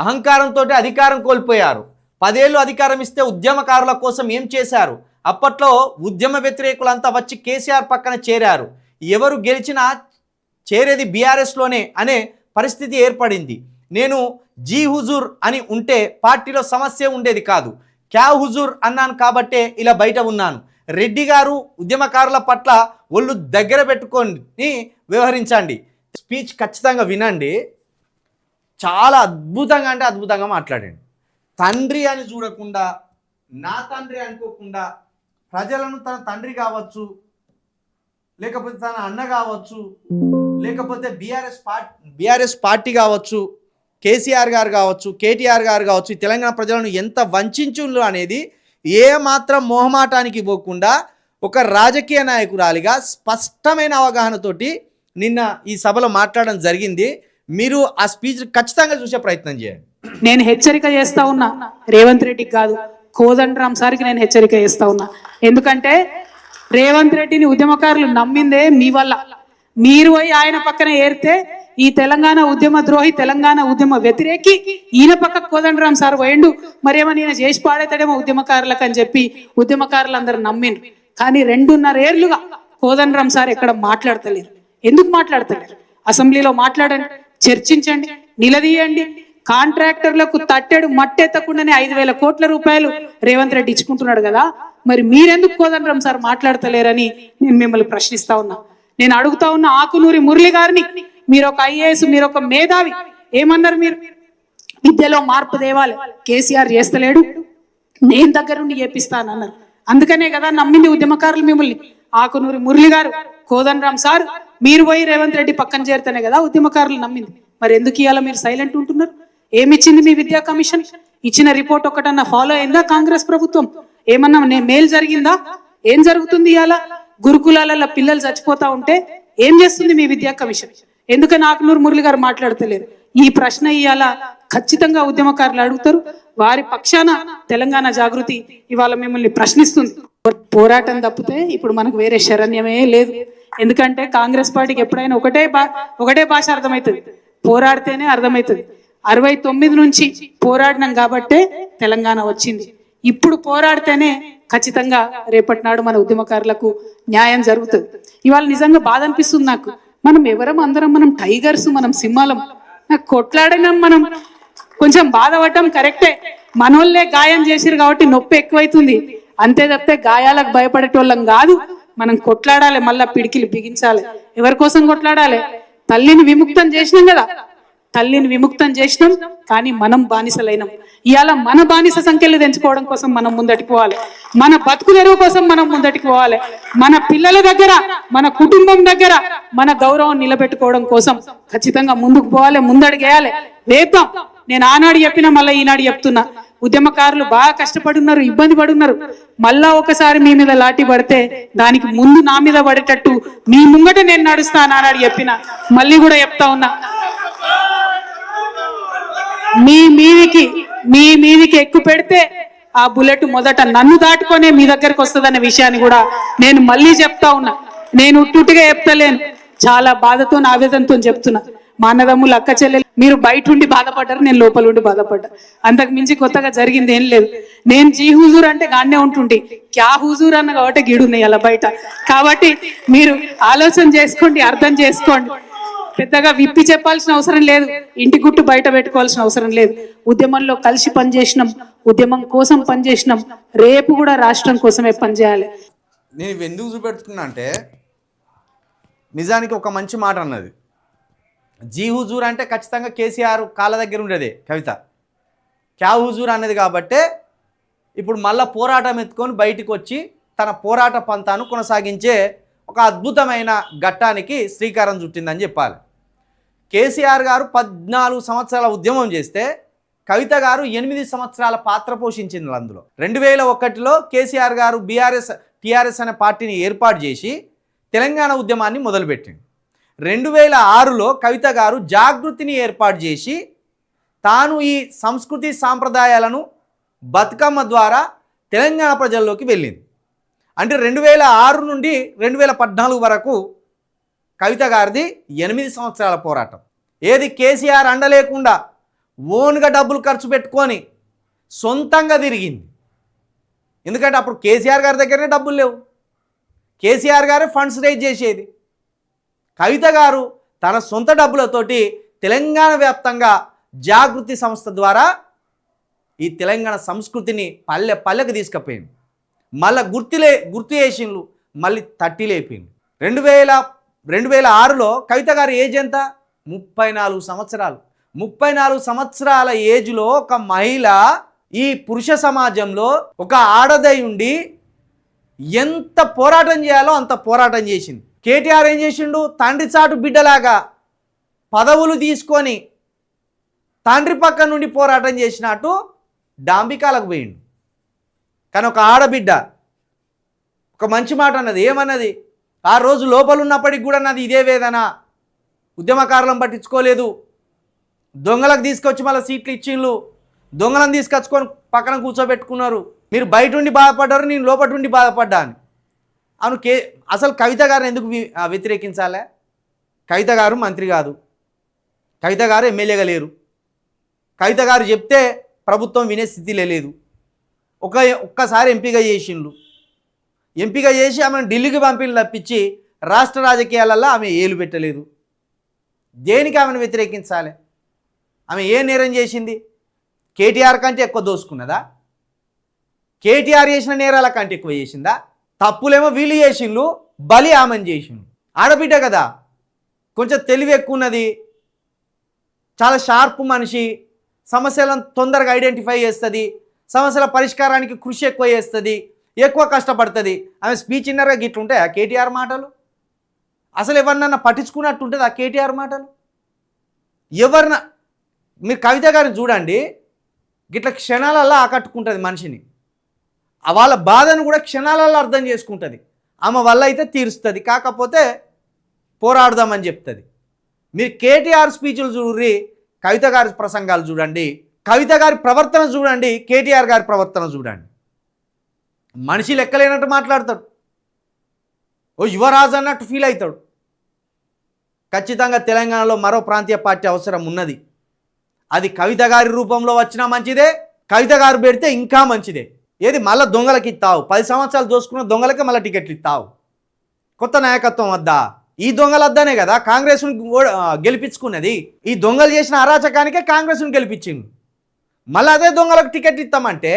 అహంకారంతో అధికారం కోల్పోయారు. 10 ఏళ్ళు అధికారం ఇస్తే ఉద్యమకారుల కోసం ఏం చేశారు? అప్పట్లో ఉద్యమ వ్యతిరేకులంతా వచ్చి కేసీఆర్ పక్కన చేరారు. ఎవరు గెలిచినా చేరేది బీఆర్ఎస్లోనే అనే పరిస్థితి ఏర్పడింది. నేను జీ హుజూర్ అని ఉంటే పార్టీలో సమస్య ఉండేది కాదు. క్యా హుజూర్ అన్నాను కాబట్టే ఇలా బయట ఉన్నాను. రెడ్డి గారు ఉద్యమకారుల పట్ల ఒళ్ళు దగ్గర పెట్టుకొని వ్యవహరించండి. స్పీచ్ ఖచ్చితంగా వినండి. చాలా అద్భుతంగా అంటే అద్భుతంగా మాట్లాడండి. తండ్రి అని చూడకుండా, నా తండ్రి అనుకోకుండా, ప్రజలను తన తండ్రి కావచ్చు, లేకపోతే తన అన్న కావచ్చు, లేకపోతే బీఆర్ఎస్ పార్టీ కావచ్చు, కేసీఆర్ గారు కావచ్చు, కేటీఆర్ గారు కావచ్చు, తెలంగాణ ప్రజలను ఎంత వంచించుండ్రు అనేది ఏ మాత్రం మొహమాటానికి పోకుండా ఒక రాజకీయ నాయకురాలిగా స్పష్టమైన అవగాహనతోటి నిన్న ఈ సభలో మాట్లాడడం జరిగింది. మీరు ఆ స్పీచ్ ఖచ్చితంగా చూసే ప్రయత్నం చేయండి. నేను హెచ్చరిక చేస్తా ఉన్నా, రేవంత్ రెడ్డికి కాదు, కోదండరాం సార్కి నేను హెచ్చరిక చేస్తా ఉన్నా. ఎందుకంటే రేవంత్ రెడ్డిని ఉద్యమకారులు నమ్మిందే మీ వల్ల. మీరు పోయి ఆయన పక్కన ఏరితే ఈ తెలంగాణ ఉద్యమ ద్రోహి, తెలంగాణ ఉద్యమ వ్యతిరేకి ఈయన పక్క కోదండరాం సార్ పోయిండు, మరేమో ఈయన చేసి పాడేతాడేమో ఉద్యమకారులకు అని చెప్పి ఉద్యమకారులందరూ నమ్మిండ్రు. కానీ 2.5 ఏళ్లుగా కోదండరాం సార్ ఎక్కడ మాట్లాడతలేరు. ఎందుకు మాట్లాడతలేరు? అసెంబ్లీలో మాట్లాడండి, చర్చించండి, నిలదీయండి. కాంట్రాక్టర్లకు తట్టెడు మట్టెత్తకుండానే 5,000 కోట్ల రూపాయలు రేవంత్ రెడ్డి ఇచ్చుకుంటున్నాడు కదా, మరి మీరెందుకు కోదండరాం సార్ మాట్లాడతలేరని నేను మిమ్మల్ని ప్రశ్నిస్తా ఉన్నా. నేను అడుగుతా ఉన్నా ఆకునూరి మురళి గారిని, మీరు ఒక ఐఏఎస్, మీరు ఒక మేధావి, ఏమన్నారు? మీరు విద్యలో మార్పు తేవాలి, కేసీఆర్ చేస్తలేడు, నేను దగ్గరుండి చేపిస్తానన్నారు. అందుకనే కదా నమ్మింది ఉద్యమకారులు మిమ్మల్ని. ఆకునూరి మురళి గారు, కోదండరాం సార్, మీరు పోయి రేవంత్ రెడ్డి పక్కన చేరితేనే కదా ఉద్యమకారులు నమ్మింది. మరి ఎందుకు ఇవాళ మీరు సైలెంట్ ఉంటున్నారు? ఏమిచ్చింది మీ విద్యా కమిషన్? ఇచ్చిన రిపోర్ట్ ఒకటన్నా ఫాలో అయిందా కాంగ్రెస్ ప్రభుత్వం? ఏమన్నా మేలు జరిగిందా? ఏం జరుగుతుంది ఇవాళ? గురుకులాలలో పిల్లలు చచ్చిపోతా ఉంటే ఏం చేస్తుంది మీ విద్యా కమిషన్? ఎందుకని ఆకునూరు మురళి గారు మాట్లాడతలేరు? ఈ ప్రశ్న ఇవాళ ఖచ్చితంగా ఉద్యమకారులు అడుగుతారు. వారి పక్షాన తెలంగాణ జాగృతి ఇవాళ మిమ్మల్ని ప్రశ్నిస్తుంది. పోరాటం తప్పితే ఇప్పుడు మనకు వేరే శరణ్యమే లేదు. ఎందుకంటే కాంగ్రెస్ పార్టీకి ఎప్పుడైనా ఒకటే భాష అర్థమవుతుంది, పోరాడితేనే అర్థమవుతుంది. 69 నుంచి పోరాడినాం కాబట్టే తెలంగాణ వచ్చింది. ఇప్పుడు పోరాడితేనే ఖచ్చితంగా రేపటి నాడు మన ఉద్యమకారులకు న్యాయం జరుగుతుంది. ఇవాళ నిజంగా బాధ అనిపిస్తుంది నాకు. మనం ఎవరం? అందరం మనం టైగర్స్, మనం సింహాలం. నాకు కొట్లాడినాం, మనం కొంచెం బాధపడటం కరెక్టే. మనోళ్ళే గాయం చేసిరు కాబట్టి నొప్పి ఎక్కువైతుంది. అంతే తప్పితే గాయాలకు భయపడేటోళ్ళం కాదు. మనం కొట్లాడాలి, మళ్ళా పిడికిలు బిగించాలి. ఎవరి కోసం కొట్లాడాలి? తల్లిని విముక్తం చేసినాం కదా, తల్లిని విముక్తం చేసినాం, కానీ మనం బానిసలైనాం. ఇవాళ మన బానిస సంఖ్యలు తెంచుకోవడం కోసం మనం ముందటికి పోవాలి. మన బతుకు తెరువు కోసం మనం ముందటికి పోవాలి. మన పిల్లల దగ్గర, మన కుటుంబం దగ్గర మన గౌరవం నిలబెట్టుకోవడం కోసం ఖచ్చితంగా ముందుకు పోవాలి, ముందడిగేయాలి, వేద్దాం. నేను ఆనాడు చెప్పినా, మళ్ళీ ఈనాడు చెప్తున్నా, ఉద్యమకారులు బాగా కష్టపడున్నారు, ఇబ్బంది పడున్నారు. మళ్ళా ఒకసారి మీ మీద లాఠీ పడితే దానికి ముందు నా మీద పడేటట్టు మీ ముంగట నేను నడుస్తాను ఆనాడు చెప్పిన, మళ్ళీ కూడా చెప్తా ఉన్నా. మీ మీదికి ఎక్కువ పెడితే ఆ బుల్లెట్ మొదట నన్ను దాటుకొనే మీ దగ్గరకు వస్తుందనే విషయాన్ని కూడా నేను మళ్ళీ చెప్తా ఉన్నా. నేను ఉట్టుగా చెప్తలేను, చాలా బాధతో, ఆవేదనతో చెప్తున్నా. మా అన్నదమ్ములు, అక్క చెల్లెలు, మీరు బయట ఉండి బాధపడ్డారు, నేను లోపల ఉండి బాధపడ్డా. అంతకు మించి కొత్తగా జరిగింది ఏం లేదు. నేను జీ హుజూర్ అంటే గానే ఉంటుండే, క్యా హుజూర్ అన్న కాబట్టి గీడున్నాయి అలా బయట. కాబట్టి మీరు ఆలోచన చేసుకోండి, అర్థం చేసుకోండి. పెద్దగా విప్పి చెప్పాల్సిన అవసరం లేదు, ఇంటి గుట్టు బయట పెట్టుకోవాల్సిన అవసరం లేదు. ఉద్యమంలో కలిసి పనిచేసినాం, ఉద్యమం కోసం పనిచేసినాం, రేపు కూడా రాష్ట్రం కోసమే పనిచేయాలి. నేను ఎందుకు చూపెడుతున్నా అంటే, నిజానికి ఒక మంచి మాట అన్నది. జీ హుజూర్ అంటే ఖచ్చితంగా కేసీఆర్ కాళ్ళ దగ్గర ఉండేదే కవిత. క్యా హుజూర్ అన్నది కాబట్టే ఇప్పుడు మళ్ళా పోరాటం ఎత్తుకొని బయటికి వచ్చి తన పోరాట పంతాను కొనసాగించే ఒక అద్భుతమైన ఘట్టానికి శ్రీకారం చుట్టిందని చెప్పాలి. కేసీఆర్ గారు 14 సంవత్సరాల ఉద్యమం చేస్తే కవిత గారు 8 సంవత్సరాల పాత్ర పోషించింది అందులో. 2001లో కేసీఆర్ గారు టీఆర్ఎస్ అనే పార్టీని ఏర్పాటు చేసి తెలంగాణ ఉద్యమాన్ని మొదలుపెట్టింది. 2006లో కవిత గారు జాగృతిని ఏర్పాటు చేసి తాను ఈ సంస్కృతి సాంప్రదాయాలను బతుకమ్మ ద్వారా తెలంగాణ ప్రజల్లోకి వెళ్ళింది. అంటే 2006 నుండి 2014 వరకు కవిత గారిది 8 సంవత్సరాల పోరాటం. ఏది కేసీఆర్ అండ లేకుండా ఓన్గా డబ్బులు ఖర్చు పెట్టుకొని సొంతంగా తిరిగింది. ఎందుకంటే అప్పుడు కేసీఆర్ గారి దగ్గరనే డబ్బులు లేవు, కేసీఆర్ గారే ఫండ్స్ రైజ్ చేసేది. కవిత గారు తన సొంత డబ్బులతోటి తెలంగాణ వ్యాప్తంగా జాగృతి సంస్థ ద్వారా ఈ తెలంగాణ సంస్కృతిని పల్లె పల్లెకు తీసుకుపోయింది. మళ్ళీ గుర్తు చేసిండ్లు, మళ్ళీ తట్టి లేపిండు. 2006లో కవిత గారి ఏజ్ ఎంత? 34 సంవత్సరాలు. 34 సంవత్సరాల ఏజ్లో ఒక మహిళ ఈ పురుష సమాజంలో ఒక ఆడదై ఉండి ఎంత పోరాటం చేయాలో అంత పోరాటం చేసింది. కేటీఆర్ ఏం చేసిండు? తండ్రి చాటు బిడ్డలాగా పదవులు తీసుకొని తండ్రి పక్క నుండి పోరాటం చేసినట్టు డాంబికాలకు పోయిండు. కానీ ఒక ఆడబిడ్డ ఒక మంచి మాట అన్నది. ఏమన్నది? ఆ రోజు లోపల ఉన్నప్పటికి కూడా నాది ఇదే వేదన, ఉద్యమకారులను పట్టించుకోలేదు, దొంగలకు తీసుకొచ్చి మళ్ళీ సీట్లు ఇచ్చిండ్లు, దొంగలను తీసుకొచ్చుకొని పక్కన కూర్చోబెట్టుకున్నారు, మీరు బయట ఉండి బాధపడ్డారు, నేను లోపల ఉండి బాధపడ్డా అని. అవును, అసలు కవిత గారిని ఎందుకు వ్యతిరేకించాలే? కవిత గారు మంత్రి కాదు, కవిత గారు ఎమ్మెల్యేగా లేరు, కవిత గారు చెప్తే ప్రభుత్వం వినే స్థితిలో లేదు. ఒక్కసారి ఎంపీగా చేసిండ్లు, ఎంపీగా చేసి ఆమెను ఢిల్లీకి పంపిణీ తప్పించి రాష్ట్ర రాజకీయాలలో ఆమె ఏలు పెట్టలేదు. దేనికి ఆమెను వ్యతిరేకించాలి? ఆమె ఏ నేరం చేసింది? కేటీఆర్ కంటే ఎక్కువ దోసుకున్నదా? కేటీఆర్ చేసిన నేరాల కంటే ఎక్కువ చేసిందా? తప్పులేమో వీళ్ళు చేసిండ్లు, బలి ఆమెను చేసిండ్రు. ఆడబిడ్డ కదా, కొంచెం తెలివి ఎక్కువ ఉన్నది, చాలా షార్ప్ మనిషి, సమస్యలను తొందరగా ఐడెంటిఫై చేస్తుంది, సమస్యల పరిష్కారానికి కృషి ఎక్కువ చేస్తుంది, ఎక్కువ కష్టపడుతుంది. ఆమె స్పీచ్ ఇన్నర్గా గిట్లుంటాయి ఆ కేటీఆర్ మాటలు? అసలు ఎవరినన్నా పట్టించుకున్నట్టు ఉంటుంది ఆ కేటీఆర్ మాటలు? ఎవరిన మీరు కవిత గారిని చూడండి, గిట్ల క్షణాలలో ఆకట్టుకుంటుంది మనిషిని, వాళ్ళ బాధను కూడా క్షణాలలో అర్థం చేసుకుంటుంది. ఆమె వల్ల అయితే తీరుస్తుంది, కాకపోతే పోరాడదామని చెప్తుంది. మీరు కేటీఆర్ స్పీచ్లు చూడండి, కవిత గారి ప్రసంగాలు చూడండి, కవిత గారి ప్రవర్తన చూడండి, కేటీఆర్ గారి ప్రవర్తన చూడండి. మనిషి లెక్కలేనట్టు మాట్లాడతాడు, ఓ యువరాజు అన్నట్టు ఫీల్ అవుతాడు. ఖచ్చితంగా తెలంగాణలో మరో ప్రాంతీయ పార్టీ అవసరం ఉన్నది. అది కవిత గారి రూపంలో వచ్చినా మంచిదే, కవిత గారు పెడితే ఇంకా మంచిదే. ఏది మళ్ళీ దొంగలకి ఇస్తావు, 10 సంవత్సరాలు దోసుకున్న దొంగలకే మళ్ళీ టికెట్లు ఇస్తావు. కొత్త నాయకత్వం వద్దా? ఈ దొంగల వద్దనే కదా కాంగ్రెస్ను గెలిపించుకున్నది. ఈ దొంగలు చేసిన అరాచకానికే కాంగ్రెస్ను గెలిపించింది. మళ్ళీ అదే దొంగలకు టికెట్ ఇస్తామంటే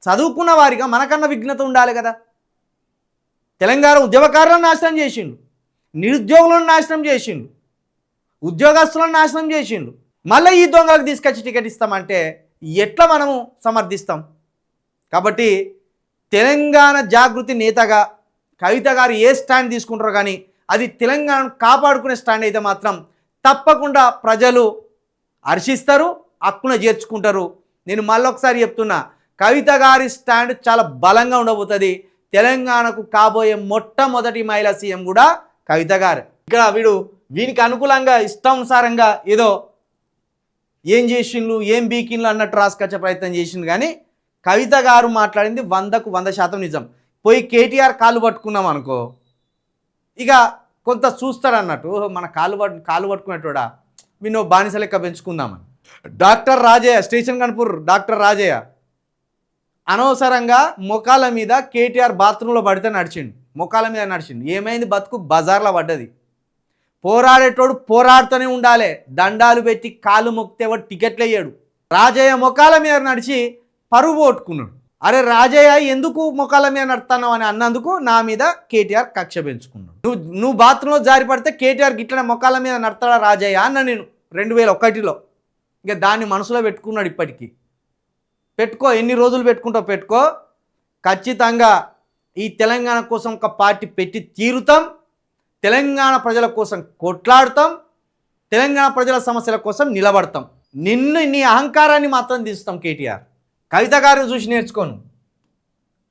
చదువుకున్న వారిగా మనకన్నా విఘ్నత ఉండాలి కదా. తెలంగాణ ఉద్యమకారులను నాశనం చేసిండు, నిరుద్యోగులను నాశనం చేసిండు, ఉద్యోగస్తులను నాశనం చేసిండు. మళ్ళీ ఈ దొంగలకు తీసుకొచ్చి టికెట్ ఇస్తామంటే ఎట్లా మనము సమర్థిస్తాం? కాబట్టి తెలంగాణ జాగృతి నేతగా కవిత గారు ఏ స్టాండ్ తీసుకుంటారో కానీ అది తెలంగాణను కాపాడుకునే స్టాండ్ అయితే మాత్రం తప్పకుండా ప్రజలు హర్షిస్తారు, హక్కున చేర్చుకుంటారు. నేను మళ్ళొకసారి చెప్తున్నా, కవిత గారి స్టాండ్ చాలా బలంగా ఉండబోతుంది. తెలంగాణకు కాబోయే మొట్టమొదటి మహిళా సీఎం కూడా కవిత గారు. ఇక్కడ వీనికి అనుకూలంగా ఇష్టానుసారంగా ఏదో ఏం చేసిండ్లు, ఏం బీకిన్లు అన్నట్టు రాసుకొచ్చే ప్రయత్నం చేసిండు. కానీ కవిత గారు మాట్లాడింది 100కు 100% నిజం. పోయి కేటీఆర్ కాళ్ళు పట్టుకున్నాం అనుకో, ఇక కొంత చూస్తాడు అన్నట్టు, మన కాళ్ళు పట్టుకునేటోడా విన్నో బానిస లెక్క పెంచుకుందామని. డాక్టర్ రాజయ్య, స్టేషన్ కనుపూర్ డాక్టర్ రాజయ్య అనవసరంగా మొకాల మీద కేటీఆర్ బాత్రూంలో పడితే నడిచిండు, మొకాల మీద నడిచిండు. ఏమైంది? బతుకు బజార్లో పడ్డది. పోరాడేటోడు పోరాడుతూనే ఉండాలి, దండాలు పెట్టి కాళ్ళు మొక్కితే వాడు టికెట్లు అయ్యాడు. రాజయ్య మొకాల మీద నడిచి పరువు పోట్టుకున్నాడు. అరే రాజయ్య ఎందుకు మొకాల మీద నడుతున్నావు అని అన్నందుకు నా మీద కేటీఆర్ కక్ష పెంచుకున్నాడు. నువ్వు బాత్రూంలో జారి పడితే కేటీఆర్ గిట్లనే మొకాల మీద నడతాడా రాజయ్య అన్న నేను 2001లో. ఇంకా దాన్ని మనసులో పెట్టుకున్నాడు. ఇప్పటికీ పెట్టుకో, ఎన్ని రోజులు పెట్టుకుంటావు పెట్టుకో. ఖచ్చితంగా ఈ తెలంగాణ కోసం ఒక పార్టీ పెట్టి తీరుతాం, తెలంగాణ ప్రజల కోసం కొట్లాడతాం, తెలంగాణ ప్రజల సమస్యల కోసం నిలబడతాం. నీ అహంకారాన్ని మాత్రం తీస్తాం కేటీఆర్. కవిత గారిని చూసి నేర్చుకోను.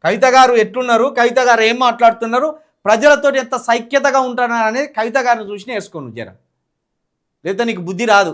కవిత గారు ఎట్లున్నారు, కవిత గారు ఏం మాట్లాడుతున్నారు, ప్రజలతో ఎంత సైక్యతగా ఉంటున్నారు అనేది కవిత గారిని చూసి నేర్చుకోను జర, లేదా నీకు బుద్ధి రాదు.